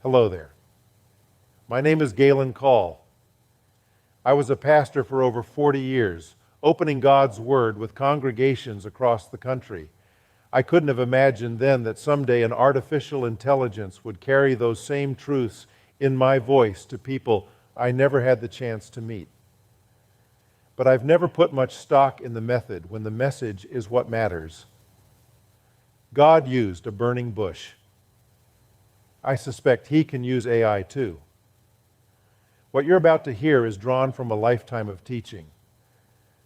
Hello there. My name is Galen Call. I was a pastor for over 40 years, opening God's Word with congregations across the country. I couldn't have imagined then that someday an artificial intelligence would carry those same truths in my voice to people I never had the chance to meet. But I've never put much stock in the method when the message is what matters. God used a burning bush. I suspect He can use AI too. What you're about to hear is drawn from a lifetime of teaching.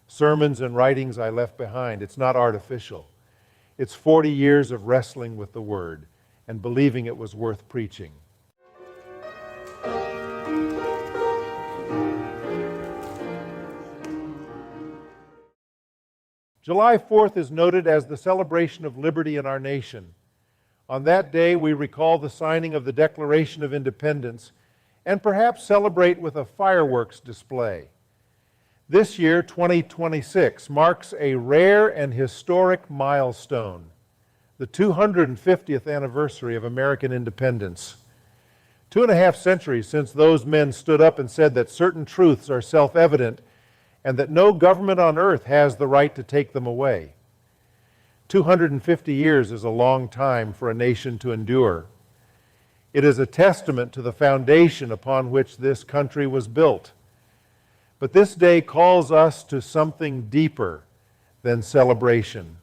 Sermons and writings I left behind. It's not artificial. It's 40 years of wrestling with the Word and believing it was worth preaching. July 4th is noted as the celebration of liberty in our nation. On that day, we recall the signing of the Declaration of Independence and perhaps celebrate with a fireworks display. This year, 2026, marks a rare and historic milestone, the 250th anniversary of American independence. 2.5 centuries since those men stood up and said that certain truths are self-evident and that no government on earth has the right to take them away. 250 years is a long time for a nation to endure. It is a testament to the foundation upon which this country was built. But this day calls us to something deeper than celebration.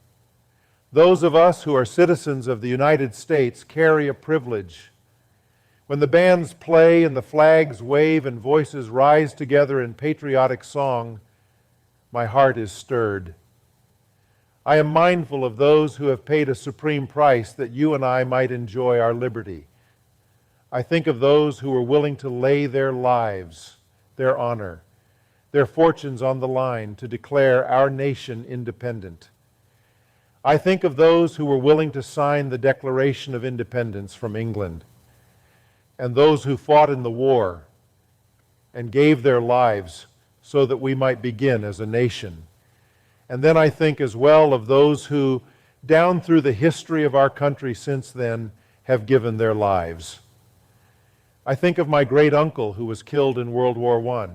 Those of us who are citizens of the United States carry a privilege. When the bands play and the flags wave and voices rise together in patriotic song, my heart is stirred. I am mindful of those who have paid a supreme price that you and I might enjoy our liberty. I think of those who were willing to lay their lives, their honor, their fortunes on the line to declare our nation independent. I think of those who were willing to sign the Declaration of Independence from England, and those who fought in the war and gave their lives so that we might begin as a nation. And then I think as well of those who, down through the history of our country since then, have given their lives. I think of my great uncle who was killed in World War I.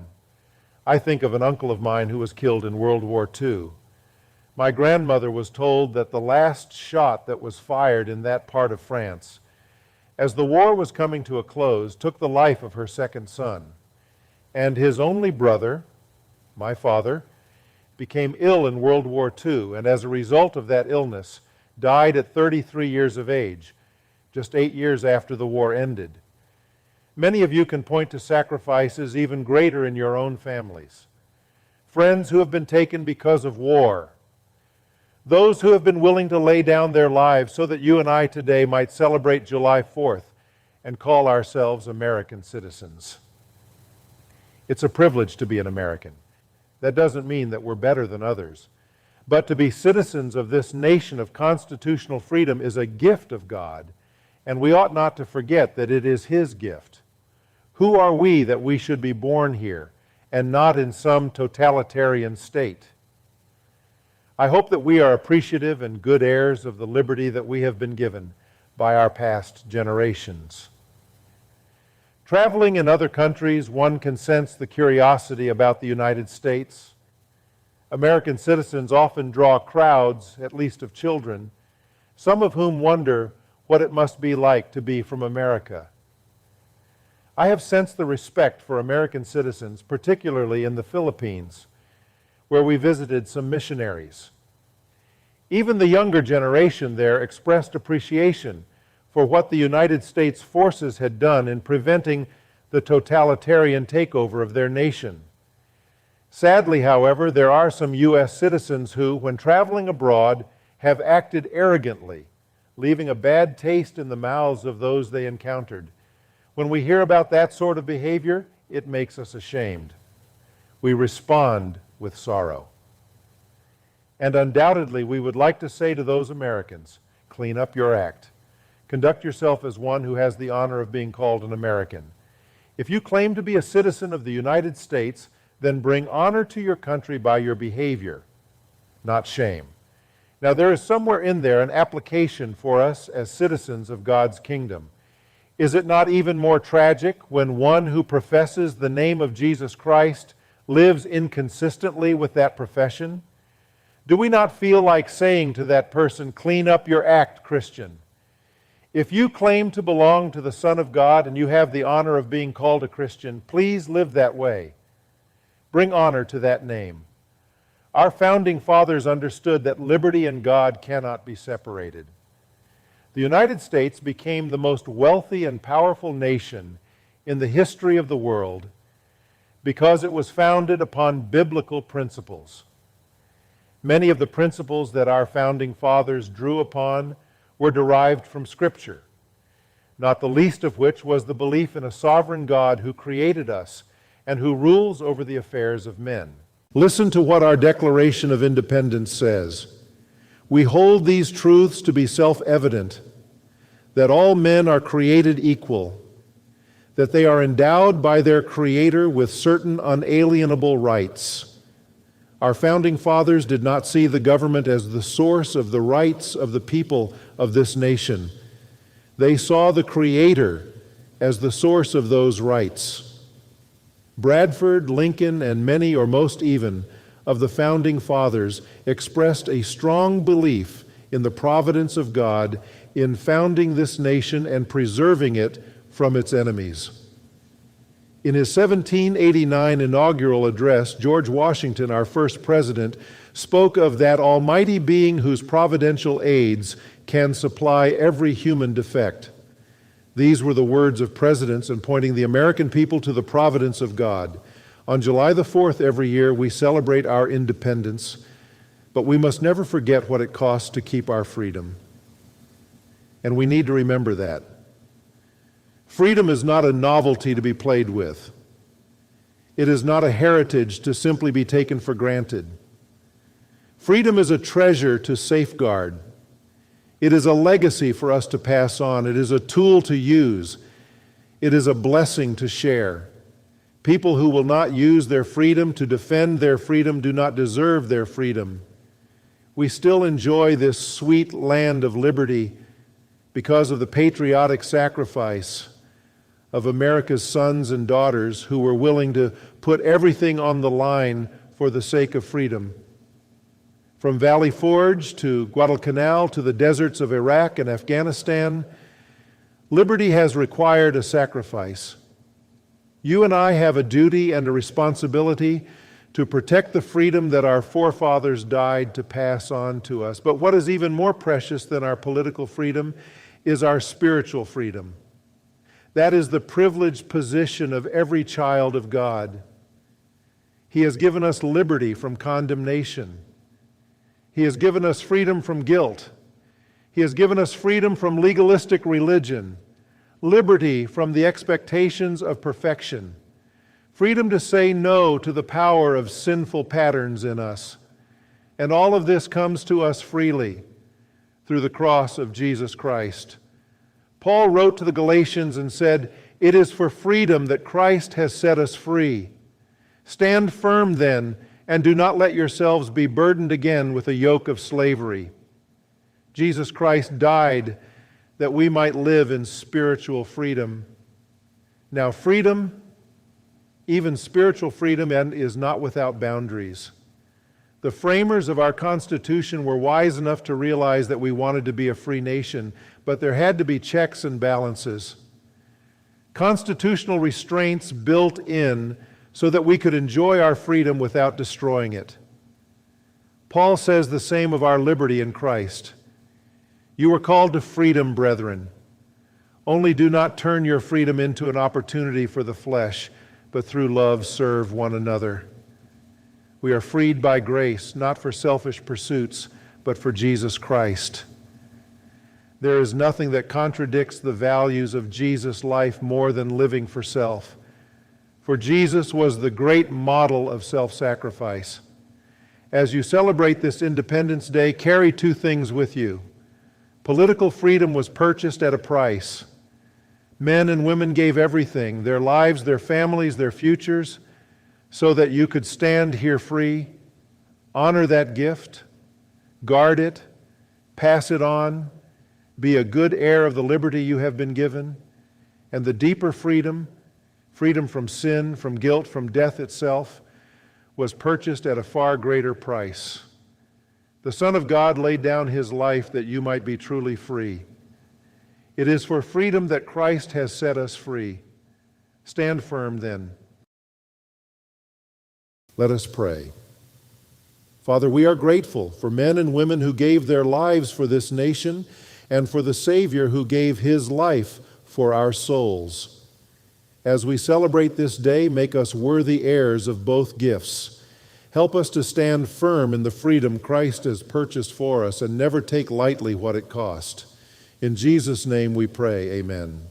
I think of an uncle of mine who was killed in World War II. My grandmother was told that the last shot that was fired in that part of France, as the war was coming to a close, took the life of her second son. And his only brother, my father, became ill in World War II, and as a result of that illness, died at 33 years of age, just 8 years after the war ended. Many of you can point to sacrifices even greater in your own families. Friends who have been taken because of war. Those who have been willing to lay down their lives so that you and I today might celebrate July 4th and call ourselves American citizens. It's a privilege to be an American. That doesn't mean that we're better than others. But to be citizens of this nation of constitutional freedom is a gift of God, and we ought not to forget that it is His gift. Who are we that we should be born here and not in some totalitarian state? I hope that we are appreciative and good heirs of the liberty that we have been given by our past generations. Traveling in other countries, one can sense the curiosity about the United States. American citizens often draw crowds, at least of children, some of whom wonder what it must be like to be from America. I have sensed the respect for American citizens, particularly in the Philippines, where we visited some missionaries. Even the younger generation there expressed appreciation for what the United States forces had done in preventing the totalitarian takeover of their nation. Sadly, however, there are some U.S. citizens who, when traveling abroad, have acted arrogantly, leaving a bad taste in the mouths of those they encountered. When we hear about that sort of behavior, it makes us ashamed. We respond with sorrow. And undoubtedly, we would like to say to those Americans, clean up your act. Conduct yourself as one who has the honor of being called an American. If you claim to be a citizen of the United States, then bring honor to your country by your behavior, not shame. Now, there is somewhere in there an application for us as citizens of God's kingdom. Is it not even more tragic when one who professes the name of Jesus Christ lives inconsistently with that profession? Do we not feel like saying to that person, "Clean up your act, Christian"? If you claim to belong to the Son of God and you have the honor of being called a Christian, please live that way. Bring honor to that name. Our founding fathers understood that liberty and God cannot be separated. The United States became the most wealthy and powerful nation in the history of the world because it was founded upon biblical principles. Many of the principles that our founding fathers drew upon were derived from Scripture, not the least of which was the belief in a sovereign God who created us and who rules over the affairs of men. Listen to what our Declaration of Independence says. We hold these truths to be self-evident, that all men are created equal, that they are endowed by their Creator with certain unalienable rights. Our founding fathers did not see the government as the source of the rights of the people of this nation. They saw the Creator as the source of those rights. Bradford, Lincoln, and many or most even of the founding fathers expressed a strong belief in the providence of God in founding this nation and preserving it from its enemies. In his 1789 inaugural address, George Washington, our first president, spoke of that almighty being whose providential aids can supply every human defect. These were the words of presidents in pointing the American people to the providence of God. On July the 4th every year, we celebrate our independence, but we must never forget what it costs to keep our freedom. And we need to remember that. Freedom is not a novelty to be played with. It is not a heritage to simply be taken for granted. Freedom is a treasure to safeguard. It is a legacy for us to pass on. It is a tool to use. It is a blessing to share. People who will not use their freedom to defend their freedom do not deserve their freedom. We still enjoy this sweet land of liberty because of the patriotic sacrifice of America's sons and daughters who were willing to put everything on the line for the sake of freedom. From Valley Forge to Guadalcanal to the deserts of Iraq and Afghanistan, liberty has required a sacrifice. You and I have a duty and a responsibility to protect the freedom that our forefathers died to pass on to us. But what is even more precious than our political freedom is our spiritual freedom. That is the privileged position of every child of God. He has given us liberty from condemnation. He has given us freedom from guilt. He has given us freedom from legalistic religion, liberty from the expectations of perfection, freedom to say no to the power of sinful patterns in us. And all of this comes to us freely through the cross of Jesus Christ. Paul wrote to the Galatians and said, "It is for freedom that Christ has set us free. Stand firm then, and do not let yourselves be burdened again with a yoke of slavery." Jesus Christ died that we might live in spiritual freedom. Now, freedom, even spiritual freedom, is not without boundaries. The framers of our Constitution were wise enough to realize that we wanted to be a free nation, but there had to be checks and balances. Constitutional restraints built in so that we could enjoy our freedom without destroying it. Paul says the same of our liberty in Christ. You were called to freedom, brethren. Only do not turn your freedom into an opportunity for the flesh, but through love serve one another. We are freed by grace, not for selfish pursuits, but for Jesus Christ. There is nothing that contradicts the values of Jesus' life more than living for self. For Jesus was the great model of self-sacrifice. As you celebrate this Independence Day, carry two things with you. Political freedom was purchased at a price. Men and women gave everything, their lives, their families, their futures, so that you could stand here free. Honor that gift, guard it, pass it on, be a good heir of the liberty you have been given, And the deeper freedom, freedom from sin, from guilt, from death itself, was purchased at a far greater price. The Son of God laid down his life that you might be truly free. It is for freedom that Christ has set us free. Stand firm then. Let us pray. Father, we are grateful for men and women who gave their lives for this nation and for the Savior who gave his life for our souls. As we celebrate this day, make us worthy heirs of both gifts. Help us to stand firm in the freedom Christ has purchased for us and never take lightly what it cost. In Jesus' name we pray, amen.